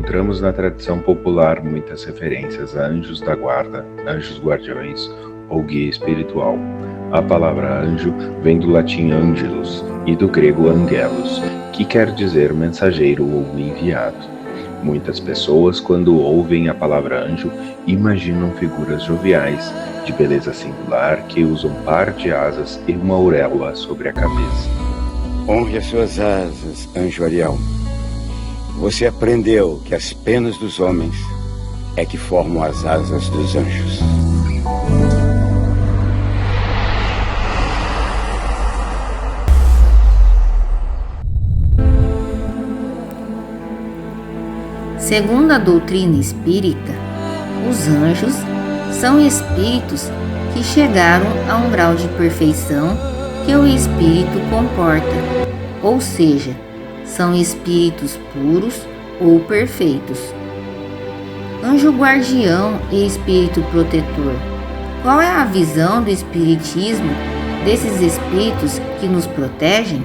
encontramos na tradição popular muitas referências a anjos da guarda, anjos guardiões ou guia espiritual. A palavra anjo vem do latim angelus e do grego angelos, que quer dizer mensageiro ou enviado. Muitas pessoas, quando ouvem a palavra anjo, imaginam figuras joviais, de beleza singular, que usam um par de asas e uma auréola sobre a cabeça. Honre as suas asas, anjo Ariel. Você aprendeu que as penas dos homens é que formam as asas dos anjos. Segundo a doutrina espírita, os anjos são espíritos que chegaram a um grau de perfeição que o espírito comporta, ou seja, são espíritos puros ou perfeitos. Anjo guardião e espírito protetor. Qual é a visão do espiritismo desses espíritos que nos protegem?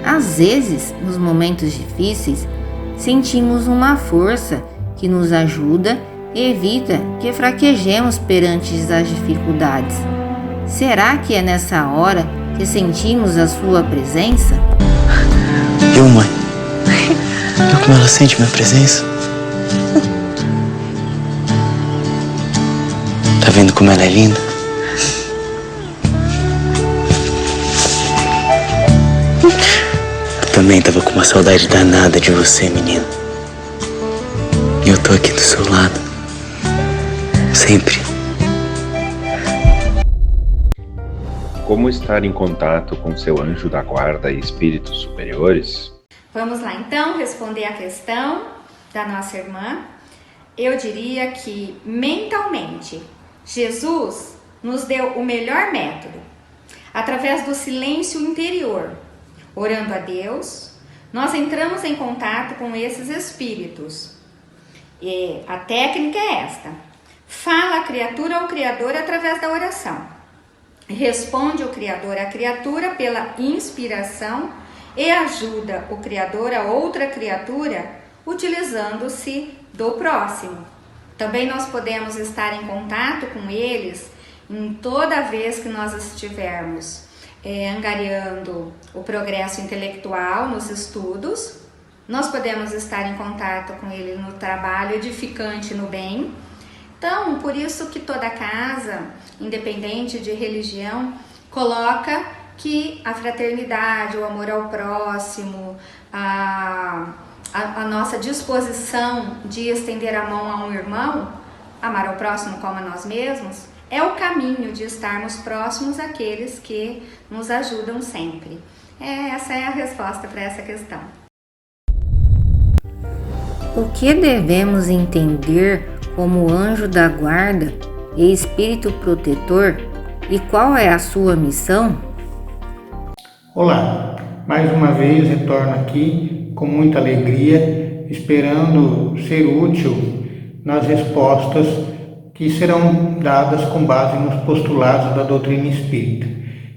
Às vezes, nos momentos difíceis, sentimos uma força que nos ajuda e evita que fraquejemos perante as dificuldades. Será que é nessa hora que sentimos a sua presença? Viu, mãe? Viu como ela sente minha presença? Tá vendo como ela é linda? Eu também tava com uma saudade danada de você, menino. E eu tô aqui do seu lado. Sempre. Como estar em contato com seu anjo da guarda e espíritos superiores? Vamos lá então responder a questão da nossa irmã. Eu diria que mentalmente Jesus nos deu o melhor método. Através do silêncio interior, orando a Deus, nós entramos em contato com esses espíritos. E a técnica é esta: fala a criatura ao Criador através da oração. Responde o Criador à criatura pela inspiração e ajuda o Criador a outra criatura utilizando-se do próximo. Também nós podemos estar em contato com eles em toda vez que nós estivermos angariando o progresso intelectual nos estudos. Nós podemos estar em contato com ele no trabalho edificante no bem. Então, por isso que toda casa, independente de religião, coloca que a fraternidade, o amor ao próximo, a nossa disposição de estender a mão a um irmão, amar ao próximo como a nós mesmos, é o caminho de estarmos próximos àqueles que nos ajudam sempre. Essa é a resposta para essa questão. O que devemos entender como anjo da guarda e espírito protetor e qual é a sua missão? Olá, mais uma vez retorno aqui com muita alegria, esperando ser útil nas respostas que serão dadas com base nos postulados da doutrina espírita.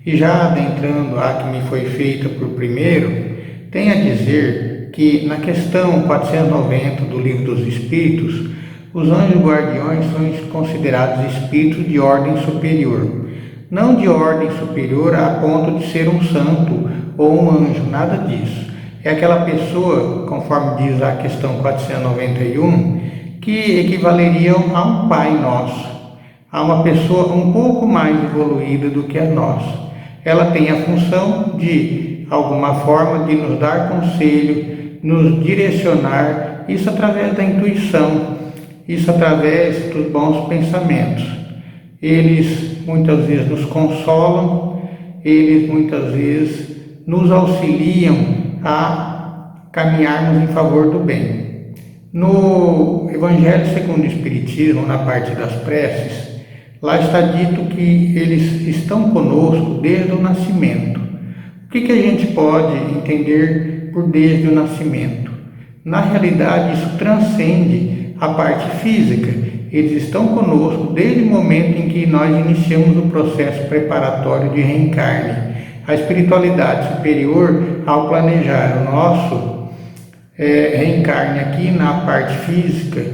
E já adentrando a que me foi feita por primeiro, tenho a dizer que na questão 490 do Livro dos Espíritos, os anjos guardiões são considerados espíritos de ordem superior. Não de ordem superior a ponto de ser um santo ou um anjo, nada disso. É aquela pessoa, conforme diz a questão 491, que equivaleriam a um Pai Nosso, a uma pessoa um pouco mais evoluída do que a nossa. Ela tem a função de, alguma forma, de nos dar conselho, nos direcionar, isso através da intuição, isso através dos bons pensamentos. Eles muitas vezes nos consolam, eles muitas vezes nos auxiliam a caminharmos em favor do bem. No Evangelho segundo o Espiritismo, na parte das preces, lá está dito que eles estão conosco desde o nascimento. O que a gente pode entender por desde o nascimento? Na realidade, isso transcende a parte física. Eles estão conosco desde o momento em que nós iniciamos o processo preparatório de reencarne. A espiritualidade superior, ao planejar o nosso reencarne aqui na parte física,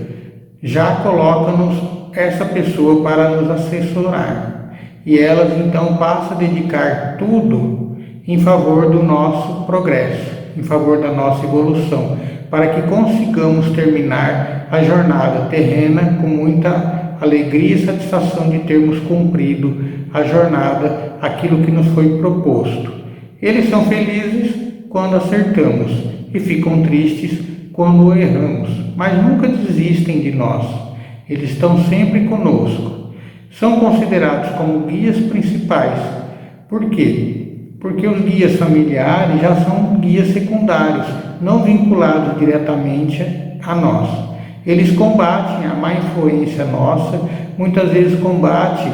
já coloca-nos essa pessoa para nos assessorar. E elas então passam a dedicar tudo em favor do nosso progresso, em favor da nossa evolução, para que consigamos terminar a jornada terrena com muita alegria e satisfação de termos cumprido a jornada, aquilo que nos foi proposto. Eles são felizes quando acertamos e ficam tristes quando erramos, mas nunca desistem de nós. Eles estão sempre conosco. São considerados como guias principais. Por quê? Porque os guias familiares já são guias secundários, não vinculados diretamente a nós. Eles combatem a má influência nossa, muitas vezes combatem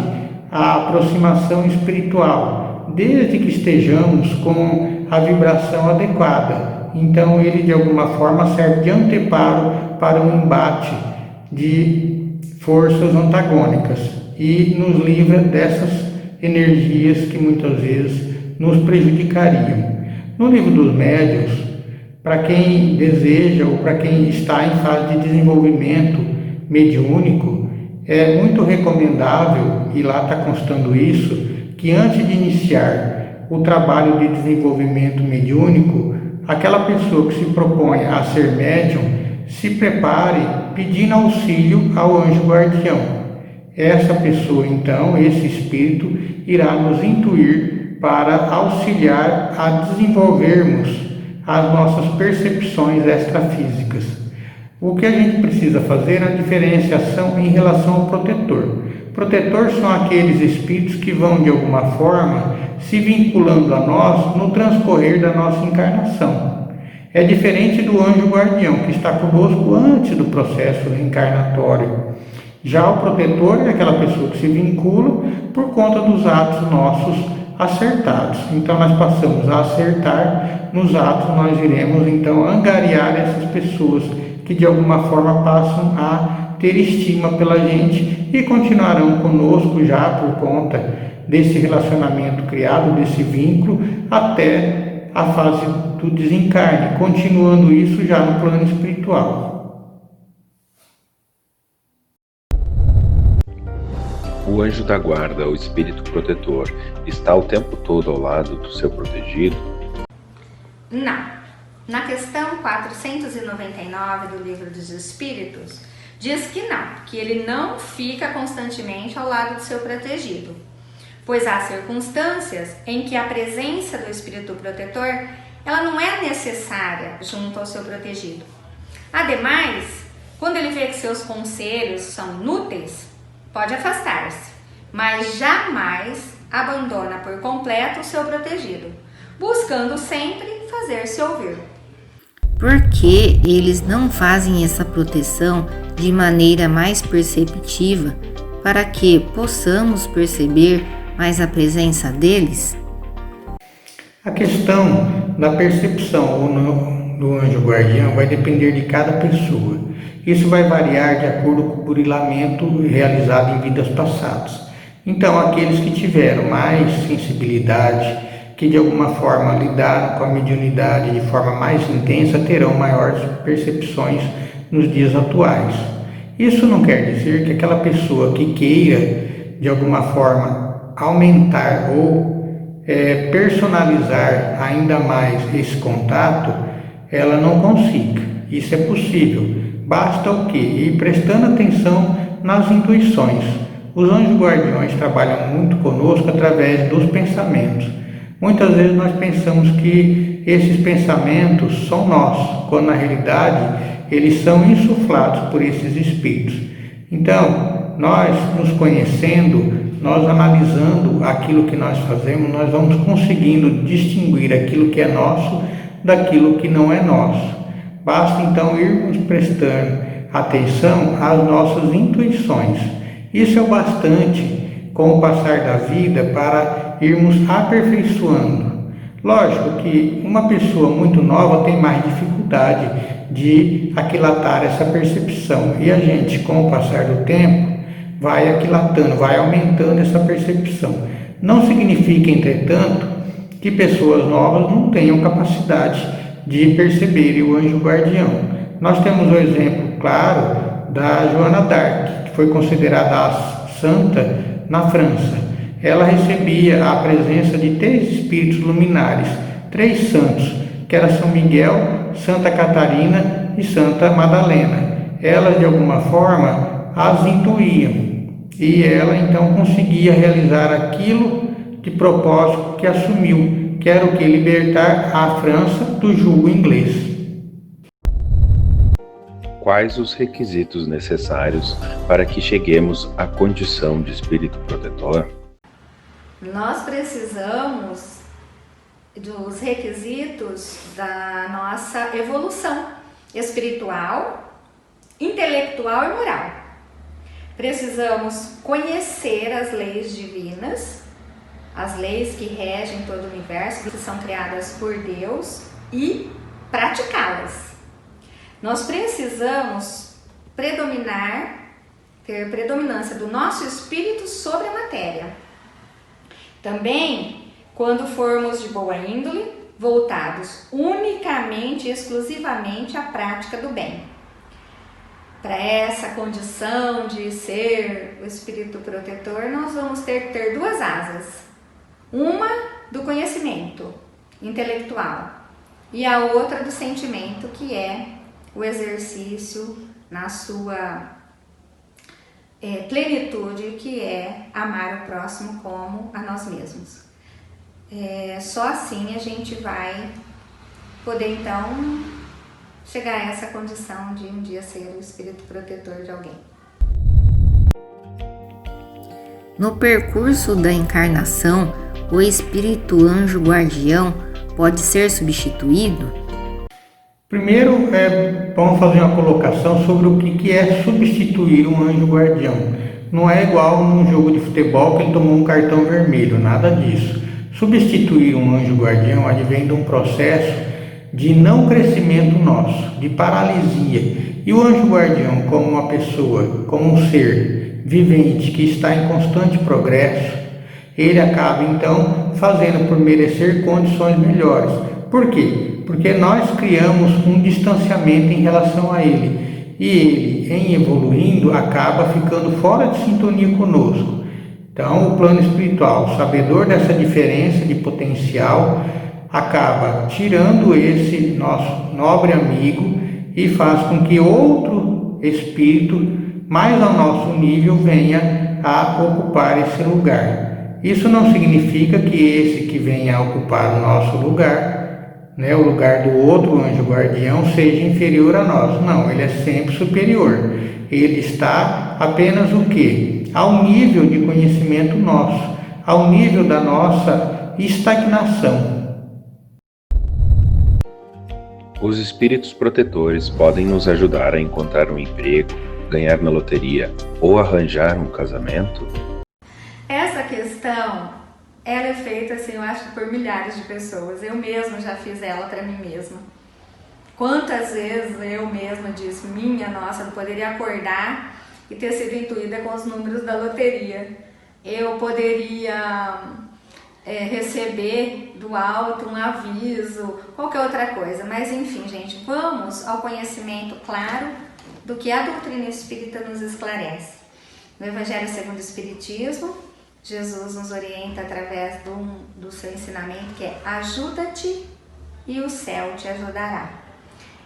a aproximação espiritual, desde que estejamos com a vibração adequada. Então ele de alguma forma serve de anteparo para um embate de forças antagônicas e nos livra dessas energias que muitas vezes nos prejudicariam. No livro dos médiuns, para quem deseja ou para quem está em fase de desenvolvimento mediúnico, é muito recomendável, e lá está constando isso, que antes de iniciar o trabalho de desenvolvimento mediúnico, aquela pessoa que se propõe a ser médium se prepare pedindo auxílio ao anjo guardião. Essa pessoa, então, esse espírito, irá nos intuir para auxiliar a desenvolvermos as nossas percepções extrafísicas. O que a gente precisa fazer é a diferenciação em relação ao protetor. Protetor são aqueles espíritos que vão, de alguma forma, se vinculando a nós no transcorrer da nossa encarnação. É diferente do anjo guardião, que está conosco antes do processo reencarnatório. Já o protetor é aquela pessoa que se vincula por conta dos atos nossos acertados. Então nós passamos a acertar nos atos, nós iremos então angariar essas pessoas que de alguma forma passam a ter estima pela gente e continuarão conosco já por conta desse relacionamento criado, desse vínculo, até a fase do desencarne, continuando isso já no plano espiritual. O anjo da guarda, o espírito protetor, está o tempo todo ao lado do seu protegido? Não. Na questão 499 do Livro dos Espíritos, diz que não, que ele não fica constantemente ao lado do seu protegido, pois há circunstâncias em que a presença do espírito protetor ela não é necessária junto ao seu protegido. Ademais, quando ele vê que seus conselhos são inúteis, pode afastar-se, mas jamais abandona por completo o seu protegido, buscando sempre fazer-se ouvir. Por que eles não fazem essa proteção de maneira mais perceptiva para que possamos perceber mais a presença deles? A questão da percepção ou não do anjo guardião vai depender de cada pessoa. Isso vai variar de acordo com o burilamento realizado em vidas passadas. Então, aqueles que tiveram mais sensibilidade, que de alguma forma lidaram com a mediunidade de forma mais intensa, terão maiores percepções nos dias atuais. Isso não quer dizer que aquela pessoa que queira, de alguma forma, aumentar ou personalizar ainda mais esse contato, ela não consiga. Isso é possível. Basta o quê? Ir prestando atenção nas intuições. Os anjos guardiões trabalham muito conosco através dos pensamentos. Muitas vezes nós pensamos que esses pensamentos são nossos, quando na realidade eles são insuflados por esses espíritos. Então, nós nos conhecendo, nós analisando aquilo que nós fazemos, nós vamos conseguindo distinguir aquilo que é nosso daquilo que não é nosso. Basta então irmos prestando atenção às nossas intuições. Isso é o bastante com o passar da vida para irmos aperfeiçoando. Lógico que uma pessoa muito nova tem mais dificuldade de aquilatar essa percepção. E a gente, com o passar do tempo, vai aquilatando, vai aumentando essa percepção. Não significa, entretanto, que pessoas novas não tenham capacidade de perceberem o anjo guardião. Nós temos o exemplo claro da Joana d'Arc, que foi considerada a santa na França. Ela recebia a presença de 3 espíritos luminares, 3 santos, que eram São Miguel, Santa Catarina e Santa Madalena. Elas, de alguma forma, as intuíam e ela então conseguia realizar aquilo de propósito que assumiu, que era o que? Libertar a França do jugo inglês. Quais os requisitos necessários para que cheguemos à condição de espírito protetor? Nós precisamos dos requisitos da nossa evolução espiritual, intelectual e moral. Precisamos conhecer as leis divinas, as leis que regem todo o universo, que são criadas por Deus, e praticá-las. Nós precisamos ter predominância do nosso espírito sobre a matéria. Também, quando formos de boa índole, voltados unicamente e exclusivamente à prática do bem. Para essa condição de ser o espírito protetor, nós vamos ter que ter 2 asas. Uma do conhecimento intelectual e a outra do sentimento, que é o exercício na sua plenitude, que é amar o próximo como a nós mesmos. Só assim a gente vai poder então chegar a essa condição de um dia ser o espírito protetor de alguém. No percurso da encarnação, o espírito anjo guardião pode ser substituído? Primeiro, vamos fazer uma colocação sobre o que é substituir um anjo guardião. Não é igual num jogo de futebol que ele tomou um cartão vermelho, nada disso. Substituir um anjo guardião advém de um processo de não crescimento nosso, de paralisia. E o anjo guardião, como uma pessoa, como um ser vivente que está em constante progresso, ele acaba então fazendo por merecer condições melhores. Por quê? Porque nós criamos um distanciamento em relação a ele. E ele, em evoluindo, acaba ficando fora de sintonia conosco. Então, o plano espiritual, sabedor dessa diferença de potencial, acaba tirando esse nosso nobre amigo e faz com que outro espírito, mais ao nosso nível, venha a ocupar esse lugar. Isso não significa que esse que venha a ocupar o nosso lugar, o lugar do outro anjo guardião, seja inferior a nós. Não, ele é sempre superior. Ele está apenas o quê? Ao nível de conhecimento nosso, ao nível da nossa estagnação. Os espíritos protetores podem nos ajudar a encontrar um emprego, ganhar na loteria ou arranjar um casamento? Essa questão, ela é feita, assim, eu acho, por milhares de pessoas. Eu mesma já fiz ela para mim mesma. Quantas vezes eu mesma disse, minha nossa, não poderia acordar e ter sido intuída com os números da loteria. Eu poderia receber do alto um aviso, qualquer outra coisa. Mas enfim, gente, vamos ao conhecimento claro do que a doutrina espírita nos esclarece. No Evangelho segundo o Espiritismo, Jesus nos orienta através do seu ensinamento, que é ajuda-te e o céu te ajudará.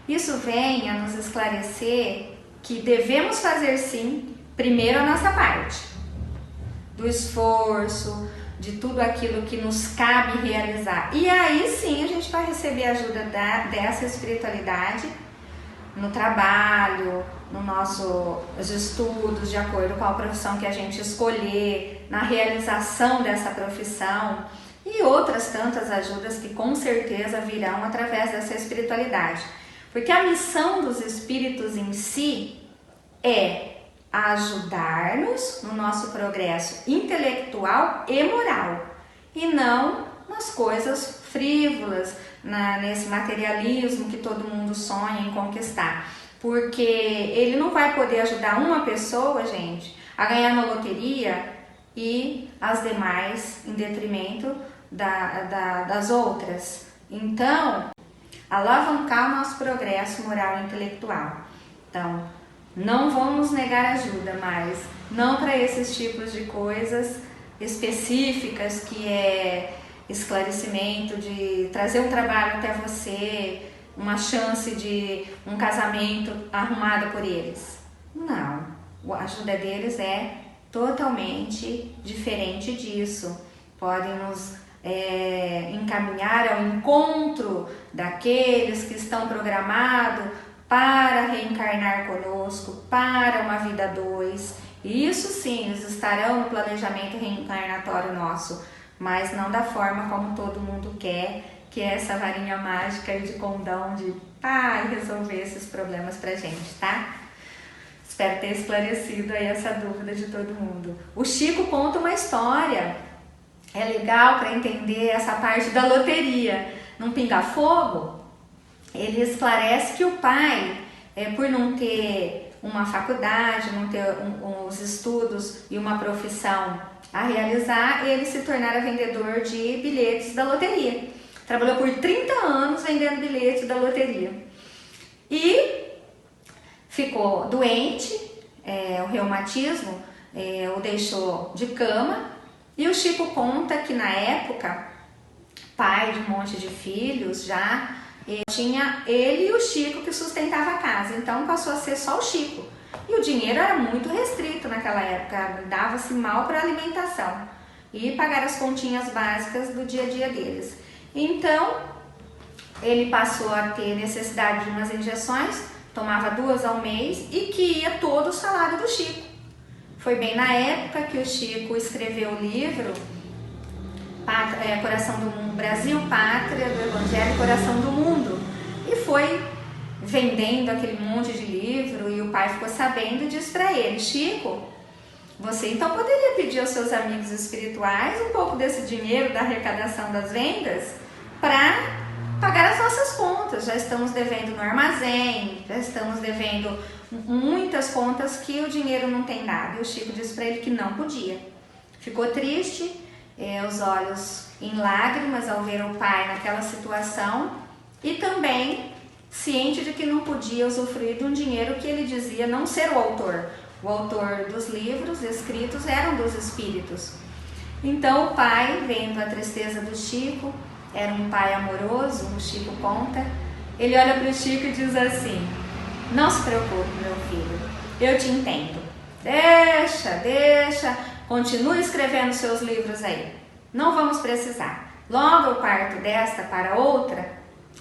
Isso vem a nos esclarecer que devemos fazer sim, primeiro a nossa parte, do esforço, de tudo aquilo que nos cabe realizar. E aí sim a gente vai receber a ajuda dessa espiritualidade no trabalho, nos nossos estudos, de acordo com a profissão que a gente escolher, na realização dessa profissão e outras tantas ajudas que com certeza virão através dessa espiritualidade. Porque a missão dos espíritos em si é ajudar-nos no nosso progresso intelectual e moral, e não nas coisas frívolas, nesse materialismo que todo mundo sonha em conquistar. Porque ele não vai poder ajudar uma pessoa, gente, a ganhar na loteria e as demais em detrimento das outras. Então, alavancar o nosso progresso moral e intelectual. Então, não vamos negar ajuda, mas não para esses tipos de coisas específicas, que é esclarecimento, de trazer um trabalho até você, uma chance de um casamento arrumado por eles. Não, a ajuda deles é totalmente diferente disso. Podem nos encaminhar ao encontro daqueles que estão programados para reencarnar conosco, para uma vida 2. E isso sim, eles estarão no planejamento reencarnatório nosso, mas não da forma como todo mundo quer, que é essa varinha mágica e de condão de resolver esses problemas pra gente, tá? Espero ter esclarecido aí essa dúvida de todo mundo. O Chico conta uma história, é legal para entender essa parte da loteria. Num pinga-fogo, ele esclarece que o pai, por não ter uma faculdade, não ter uns estudos e uma profissão a realizar, ele se tornara vendedor de bilhetes da loteria. Trabalhou por 30 anos vendendo bilhetes da loteria. E ficou doente, o reumatismo o deixou de cama, e o Chico conta que na época, pai de um monte de filhos já, tinha ele e o Chico que sustentava a casa, então passou a ser só o Chico. E o dinheiro era muito restrito naquela época, dava-se mal para alimentação e pagar as continhas básicas do dia a dia deles. Então, ele passou a ter necessidade de umas injeções, tomava 2 ao mês e que ia todo o salário do Chico. Foi bem na época que o Chico escreveu o livro Coração do Mundo, Brasil, Pátria do Evangelho, Coração do Mundo, e foi vendendo aquele monte de livro, e o pai ficou sabendo e disse para ele: Chico, você então poderia pedir aos seus amigos espirituais um pouco desse dinheiro da arrecadação das vendas para pagar as nossas contas. Já estamos devendo no armazém, já estamos devendo muitas contas que o dinheiro não tem nada. E o Chico disse para ele que não podia. Ficou triste, os olhos em lágrimas ao ver o pai naquela situação, e também ciente de que não podia usufruir de um dinheiro que ele dizia não ser o autor. O autor dos livros escritos eram dos espíritos. Então o pai, vendo a tristeza do Chico, era um pai amoroso, o Chico conta, ele olha para o Chico e diz assim: não se preocupe, meu filho, eu te entendo. Deixa, continue escrevendo seus livros aí. Não vamos precisar. Logo eu parto desta para outra,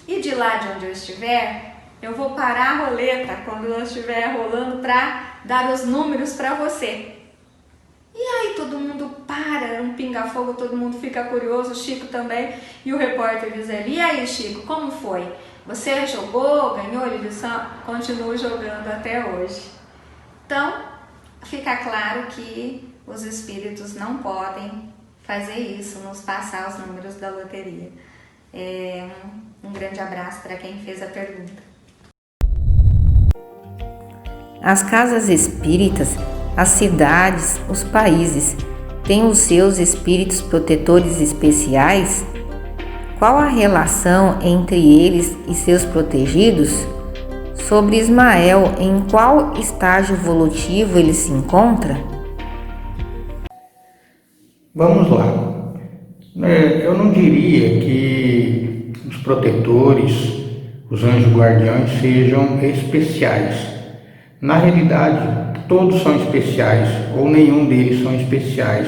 e de lá de onde eu estiver, eu vou parar a roleta quando ela estiver rolando para dar os números para você. E aí todo mundo para, um pinga-fogo, todo mundo fica curioso, o Chico também, e o repórter diz ele: e aí, Chico, como foi? Você jogou, ganhou? Ele disse: continuo jogando até hoje. Então, fica claro que os espíritos não podem fazer isso, nos passar os números da loteria. Um grande abraço para quem fez a pergunta. As casas espíritas, as cidades, os países têm os seus espíritos protetores especiais? Qual a relação entre eles e seus protegidos? Sobre Ismael, em qual estágio evolutivo ele se encontra? Vamos lá. Eu não diria que os protetores, os anjos guardiães, sejam especiais. Na realidade, todos são especiais, ou nenhum deles são especiais.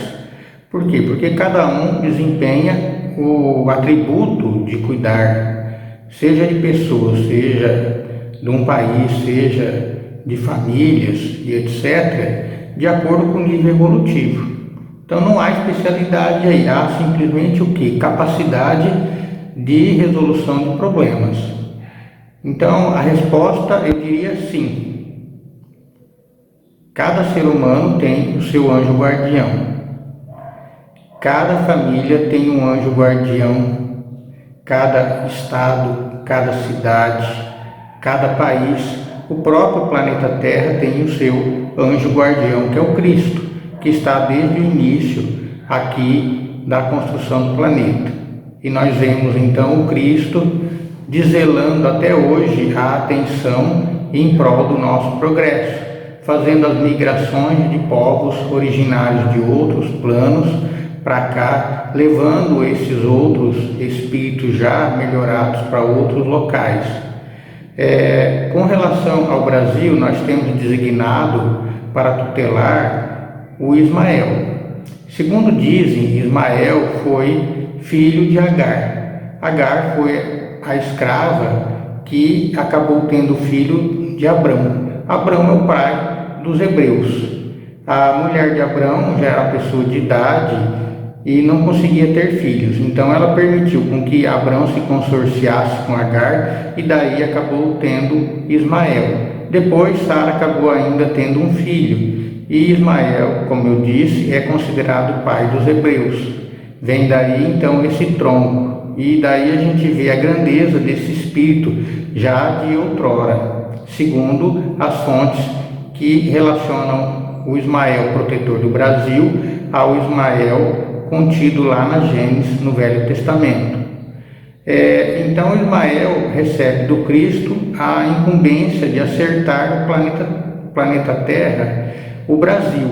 Por quê? Porque cada um desempenha o atributo de cuidar, seja de pessoas, seja de um país, seja de famílias e etc., de acordo com o nível evolutivo. Então não há especialidade aí, há simplesmente o quê? Capacidade de resolução de problemas. Então a resposta eu diria sim. Cada ser humano tem o seu anjo guardião. Cada família tem um anjo guardião. Cada estado, cada cidade, cada país, o próprio planeta Terra tem o seu anjo guardião, que é o Cristo, que está desde o início aqui da construção do planeta. E nós vemos então o Cristo desvelando até hoje a atenção em prol do nosso progresso, fazendo as migrações de povos originários de outros planos para cá, levando esses outros espíritos já melhorados para outros locais. Com relação ao Brasil, nós temos designado para tutelar o Ismael. Segundo dizem, Ismael foi filho de Agar. Agar foi a escrava que acabou tendo filho de Abrão. Abrão é o pai dos hebreus. A mulher de Abrão já era pessoa de idade e não conseguia ter filhos. Então ela permitiu com que Abrão se consorciasse com Agar e daí acabou tendo Ismael. Depois Sara acabou ainda tendo um filho. E Ismael, como eu disse, é considerado o pai dos hebreus. Vem daí então esse tronco. E daí a gente vê a grandeza desse espírito já de outrora, segundo as fontes que relacionam o Ismael protetor do Brasil ao Ismael contido lá na Gênesis, no Velho Testamento. Então Ismael recebe do Cristo a incumbência de acertar o planeta Terra, o Brasil.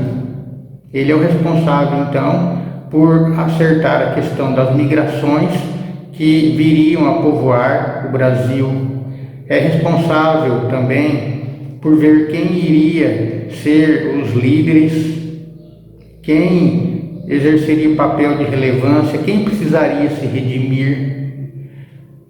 Ele é o responsável então por acertar a questão das migrações que viriam a povoar o Brasil. É responsável também por ver quem iria ser os líderes, quem exerceria o papel de relevância, quem precisaria se redimir.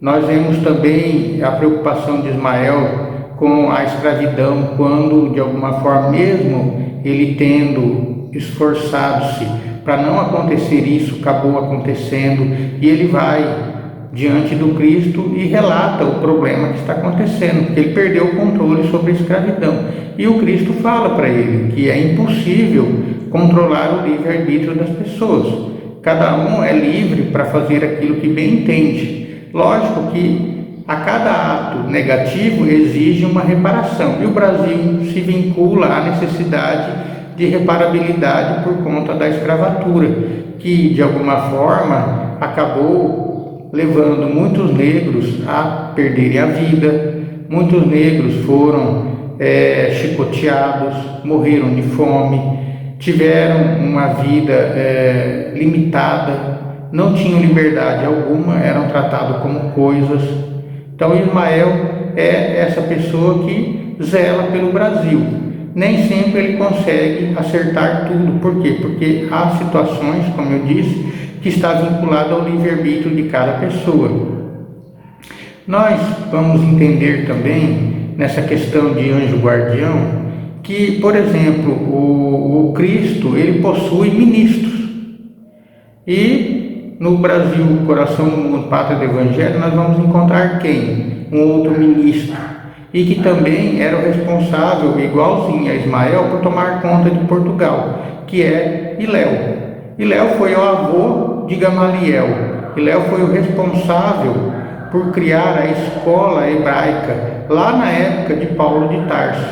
Nós vemos também a preocupação de Ismael com a escravidão, quando de alguma forma, mesmo ele tendo esforçado-se para não acontecer isso, acabou acontecendo, e ele vai diante do Cristo e relata o problema que está acontecendo, porque ele perdeu o controle sobre a escravidão. E o Cristo fala para ele que é impossível controlar o livre-arbítrio das pessoas. Cada um é livre para fazer aquilo que bem entende. Lógico que a cada ato negativo exige uma reparação, e o Brasil se vincula à necessidade de reparabilidade por conta da escravatura, que de alguma forma acabou levando muitos negros a perderem a vida. Muitos negros foram chicoteados, morreram de fome, tiveram uma vida limitada, não tinham liberdade alguma, eram tratados como coisas. Então Ismael é essa pessoa que zela pelo Brasil. Nem sempre ele consegue acertar tudo. Por quê? Porque há situações, como eu disse, que está vinculado ao livre-arbítrio de cada pessoa. Nós vamos entender também, nessa questão de anjo guardião, que, por exemplo, o Cristo, ele possui ministros. E no Brasil, coração do mundo, pátria do Evangelho, nós vamos encontrar quem? Um outro ministro. E que também era o responsável, igualzinho a Ismael, por tomar conta de Portugal, que é Hilel. Hilel foi o avô de Gamaliel. Hilel foi o responsável por criar a escola hebraica, lá na época de Paulo de Tarso.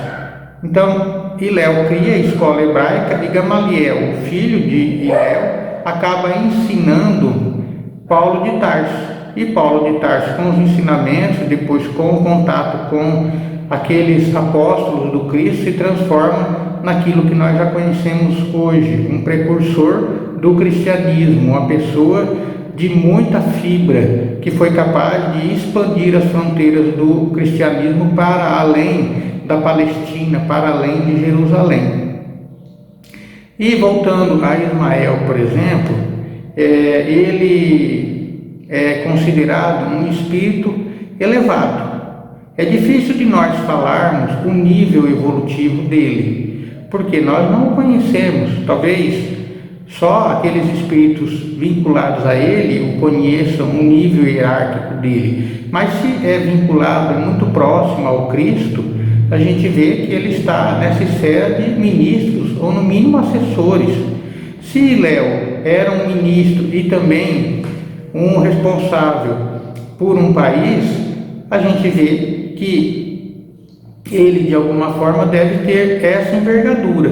Então, Hilel cria a escola hebraica e Gamaliel, o filho de Hilel, acaba ensinando Paulo de Tarso. E Paulo de Tarso, com os ensinamentos, depois com o contato com aqueles apóstolos do Cristo, se transforma naquilo que nós já conhecemos hoje, um precursor do cristianismo, uma pessoa de muita fibra, que foi capaz de expandir as fronteiras do cristianismo para além da Palestina, para além de Jerusalém. E voltando a Ismael, por exemplo, ele é considerado um espírito elevado. É difícil de nós falarmos o nível evolutivo dele, porque nós não o conhecemos. Talvez só aqueles espíritos vinculados a ele o conheçam o nível hierárquico dele. Mas se é vinculado, é muito próximo ao Cristo, a gente vê que ele está nessa esfera de ministros, ou no mínimo assessores. Se Hilel era um ministro e também um responsável por um país, a gente vê que ele de alguma forma deve ter essa envergadura.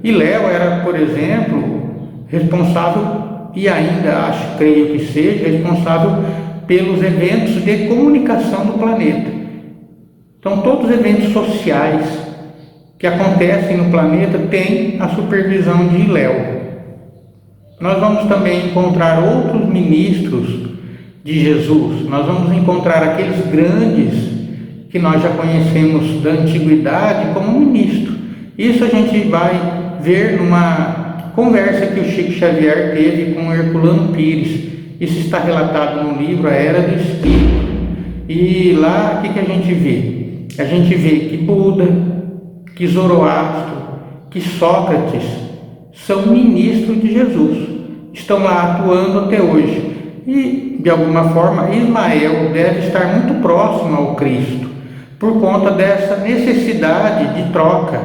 Hilel era, por exemplo, responsável, e ainda creio que seja responsável pelos eventos de comunicação do planeta. Então, todos os eventos sociais que acontecem no planeta têm a supervisão de Léo. Nós vamos também encontrar outros ministros de Jesus. Nós vamos encontrar aqueles grandes que nós já conhecemos da antiguidade como ministro. Isso a gente vai ver numa conversa que o Chico Xavier teve com o Herculano Pires. Isso está relatado no livro A Era do Espírito. E lá, o que a gente vê? A gente vê que Buda, que Zoroastro, que Sócrates são ministros de Jesus. Estão lá atuando até hoje. E, de alguma forma, Ismael deve estar muito próximo ao Cristo, por conta dessa necessidade de troca.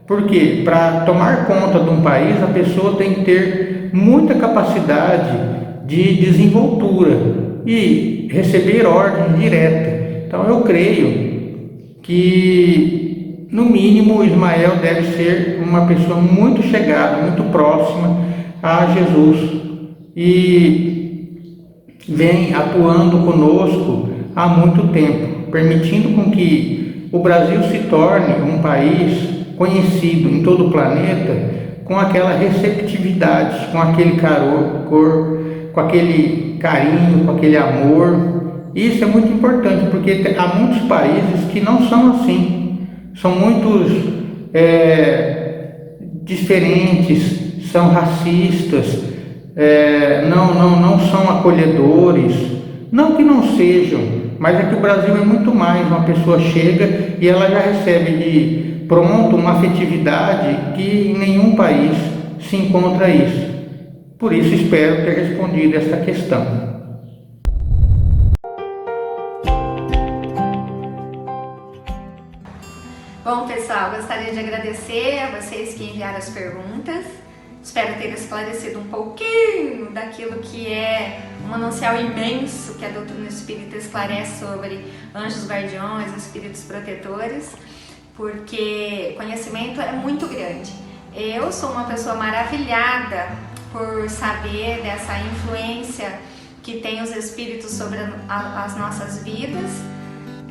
Porque para tomar conta de um país, a pessoa tem que ter muita capacidade de desenvoltura e receber ordem direta. Então eu creio que, no mínimo, Ismael deve ser uma pessoa muito chegada, muito próxima a Jesus e vem atuando conosco há muito tempo, permitindo com que o Brasil se torne um país conhecido em todo o planeta com aquela receptividade, com aquele com aquele carinho, com aquele amor. Isso é muito importante, porque há muitos países que não são assim, são muitos diferentes, são racistas, não são acolhedores. Não que não sejam, mas é que o Brasil é muito mais. Uma pessoa chega e ela já recebe de pronto uma afetividade que em nenhum país se encontra isso. Por isso espero ter respondido esta questão. Bom, pessoal, gostaria de agradecer a vocês que enviaram as perguntas. Espero ter esclarecido um pouquinho daquilo que é um manancial imenso que a doutrina espírita esclarece sobre anjos guardiões, espíritos protetores, porque conhecimento é muito grande. Eu sou uma pessoa maravilhada por saber dessa influência que tem os espíritos sobre as nossas vidas,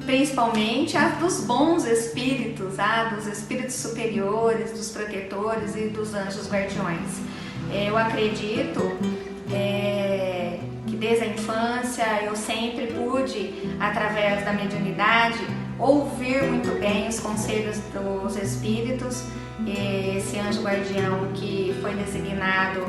principalmente a dos bons espíritos, dos espíritos superiores, dos protetores e dos anjos guardiões. Eu acredito que desde a infância eu sempre pude, através da mediunidade, ouvir muito bem os conselhos dos espíritos. Esse anjo guardião que foi designado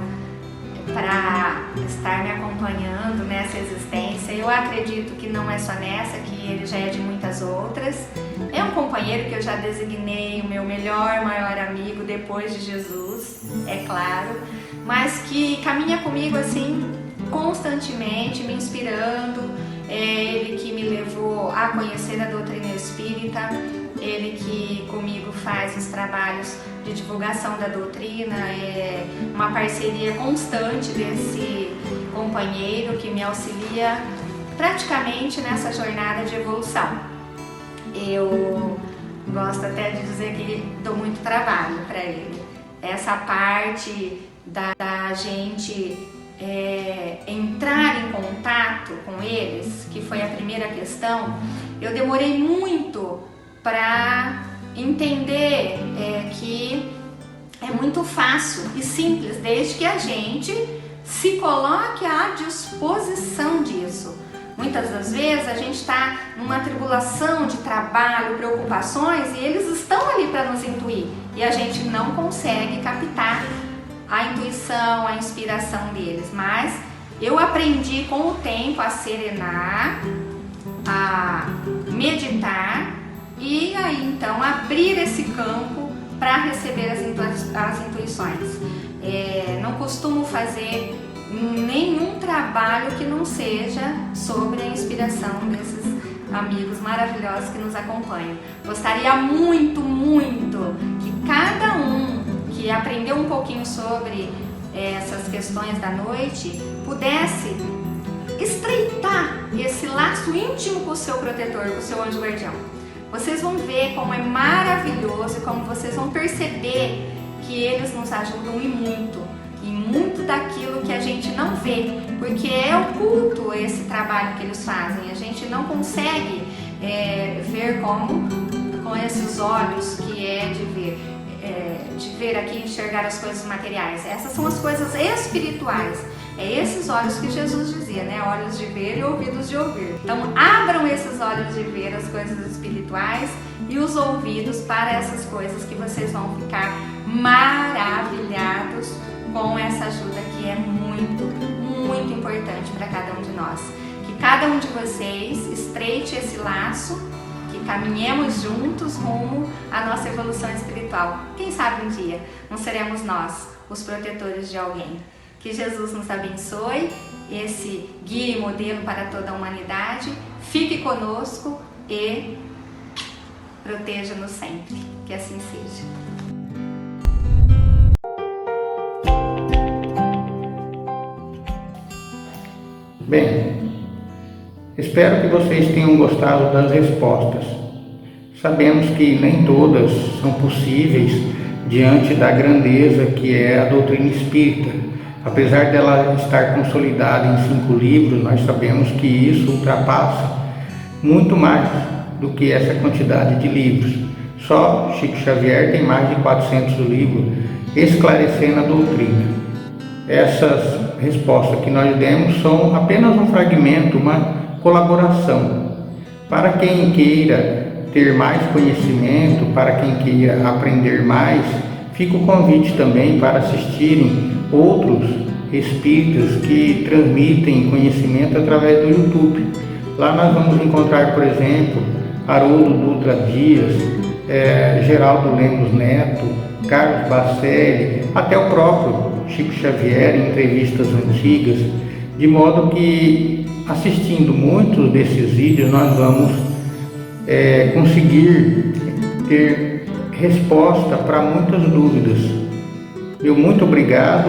para estar me acompanhando nessa existência, eu acredito que não é só nessa, que ele já é de muitas outras. É um companheiro que eu já designei o meu melhor, maior amigo depois de Jesus, é claro, mas que caminha comigo assim constantemente, me inspirando. Ele que me levou a conhecer a doutrina espírita, ele que comigo faz os trabalhos de divulgação da doutrina, é uma parceria constante desse companheiro que me auxilia praticamente nessa jornada de evolução. Eu gosto até de dizer que dou muito trabalho para ele. Essa parte da gente entrar em contato com eles, que foi a primeira questão, eu demorei muito para entender que é muito fácil e simples, desde que a gente se coloque à disposição disso. Muitas das vezes a gente está numa tribulação de trabalho, preocupações, e eles estão ali para nos intuir e a gente não consegue captar a intuição, a inspiração deles. Mas eu aprendi com o tempo a serenar, a meditar e aí então abrir esse campo para receber as intuições. Não costumo fazer nenhum trabalho que não seja sobre a inspiração desses amigos maravilhosos que nos acompanham. Gostaria muito, muito que cada um que aprendeu um pouquinho sobre essas questões da noite pudesse estreitar esse laço íntimo com o seu protetor, com o seu anjo guardião. Vocês vão ver como é maravilhoso e como vocês vão perceber que eles nos ajudam e muito daquilo que a gente não vê, porque é oculto esse trabalho que eles fazem. A gente não consegue ver com esses olhos que é de ver aqui, enxergar as coisas materiais. Essas são as coisas espirituais. É esses olhos que Jesus dizia, né? Olhos de ver e ouvidos de ouvir. Então, abram esses olhos de ver as coisas espirituais e os ouvidos para essas coisas, que vocês vão ficar maravilhados com essa ajuda que é muito, muito importante para cada um de nós. Que cada um de vocês estreite esse laço, que caminhemos juntos rumo à nossa evolução espiritual. Quem sabe um dia não seremos nós os protetores de alguém. Que Jesus nos abençoe, esse guia e modelo para toda a humanidade. Fique conosco e proteja-nos sempre. Que assim seja. Bem, espero que vocês tenham gostado das respostas. Sabemos que nem todas são possíveis diante da grandeza que é a doutrina espírita. Apesar dela estar consolidada em 5 livros, nós sabemos que isso ultrapassa muito mais do que essa quantidade de livros. Só Chico Xavier tem mais de 400 livros esclarecendo a doutrina. Essas respostas que nós demos são apenas um fragmento, uma colaboração. Para quem queira ter mais conhecimento, para quem queira aprender mais, fica o convite também para assistirem outros espíritas que transmitem conhecimento através do YouTube. Lá nós vamos encontrar, por exemplo, Haroldo Dutra Dias, Geraldo Lemos Neto, Carlos Bacelli, até o próprio Chico Xavier em entrevistas antigas, de modo que, assistindo muitos desses vídeos, nós vamos conseguir ter resposta para muitas dúvidas. Meu muito obrigado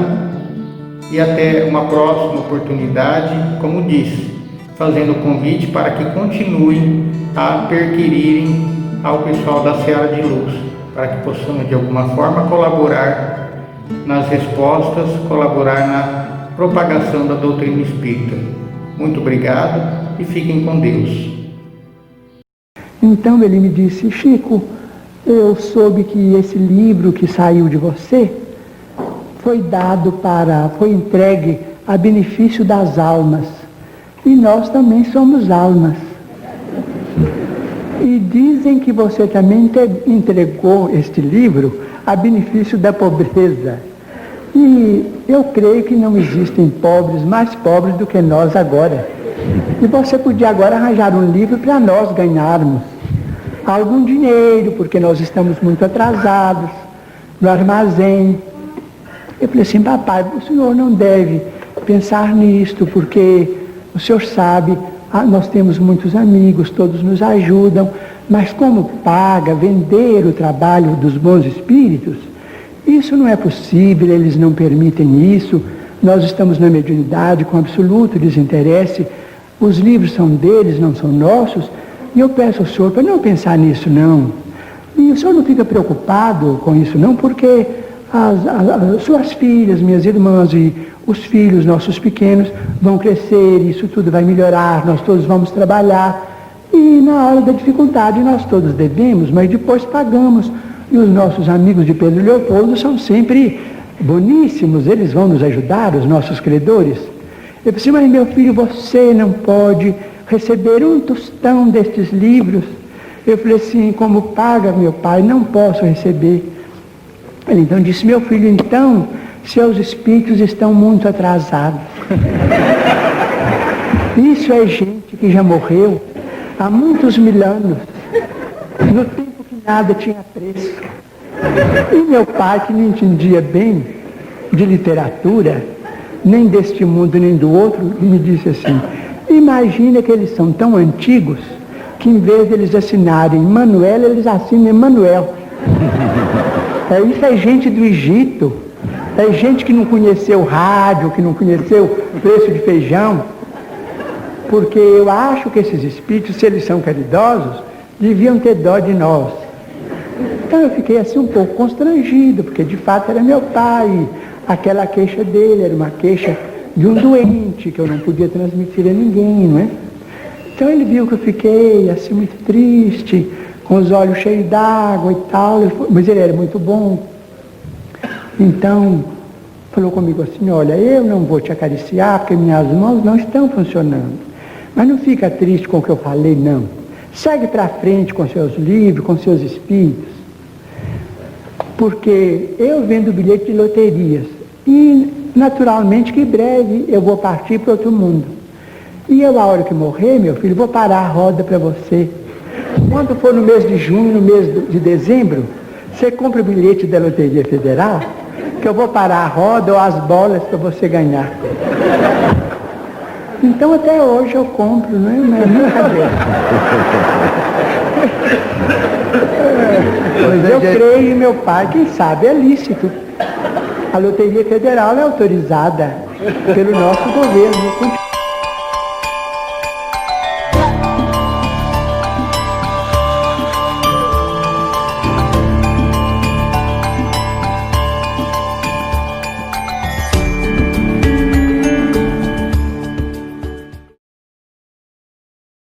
e até uma próxima oportunidade, como disse, fazendo o convite para que continuem a perquirirem ao pessoal da Seara de Luz, para que possamos de alguma forma colaborar nas respostas, colaborar na propagação da doutrina espírita. Muito obrigado e fiquem com Deus. Então ele me disse: Chico, eu soube que esse livro que saiu de você foi entregue a benefício das almas. E nós também somos almas. E dizem que você também entregou este livro a benefício da pobreza. E eu creio que não existem pobres mais pobres do que nós agora. E você podia agora arranjar um livro para nós ganharmos algum dinheiro, porque nós estamos muito atrasados no armazém. Eu falei assim: papai, o senhor não deve pensar nisto, porque o senhor sabe, nós temos muitos amigos, todos nos ajudam, mas como paga vender o trabalho dos bons espíritos, isso não é possível, eles não permitem isso, nós estamos na mediunidade com absoluto desinteresse, os livros são deles, não são nossos, e eu peço ao senhor para não pensar nisso não. E o senhor não fica preocupado com isso não, porque as suas filhas, minhas irmãs e os filhos nossos pequenos vão crescer, isso tudo vai melhorar, nós todos vamos trabalhar, e na hora da dificuldade nós todos devemos, mas depois pagamos. E os nossos amigos de Pedro Leopoldo são sempre boníssimos, eles vão nos ajudar, os nossos credores. Eu disse: mas meu filho, você não pode receber um tostão destes livros. Eu falei assim: como paga, meu pai, não posso receber. Ele então disse: meu filho, então seus espíritos estão muito atrasados. Isso é gente que já morreu há muitos mil anos, no tempo que nada tinha preço. E meu pai, que não entendia bem de literatura, nem deste mundo nem do outro, me disse assim: imagina que eles são tão antigos que em vez de eles assinarem Manuel, eles assinam Emanuel. Isso é gente do Egito, é gente que não conheceu rádio, que não conheceu preço de feijão, porque eu acho que esses espíritos, se eles são caridosos, deviam ter dó de nós. Então eu fiquei assim um pouco constrangido, porque de fato era meu pai, aquela queixa dele era uma queixa de um doente, que eu não podia transmitir a ninguém, não é? Então ele viu que eu fiquei assim muito triste, com os olhos cheios d'água e tal, mas ele era muito bom. Então, falou comigo assim, olha, eu não vou te acariciar porque minhas mãos não estão funcionando. Mas não fica triste com o que eu falei, não. Segue para frente com seus livros, com seus espíritos. Porque eu vendo bilhete de loterias e, naturalmente, que breve eu vou partir para outro mundo. E eu, a hora que morrer, meu filho, vou parar a roda para você. Quando for no mês de junho, no mês de dezembro, você compra o bilhete da Loteria Federal, que eu vou parar a roda ou as bolas para você ganhar. Então até hoje eu compro, não é brincadeira. Mas eu creio em meu pai, quem sabe é lícito. A Loteria Federal é autorizada pelo nosso governo.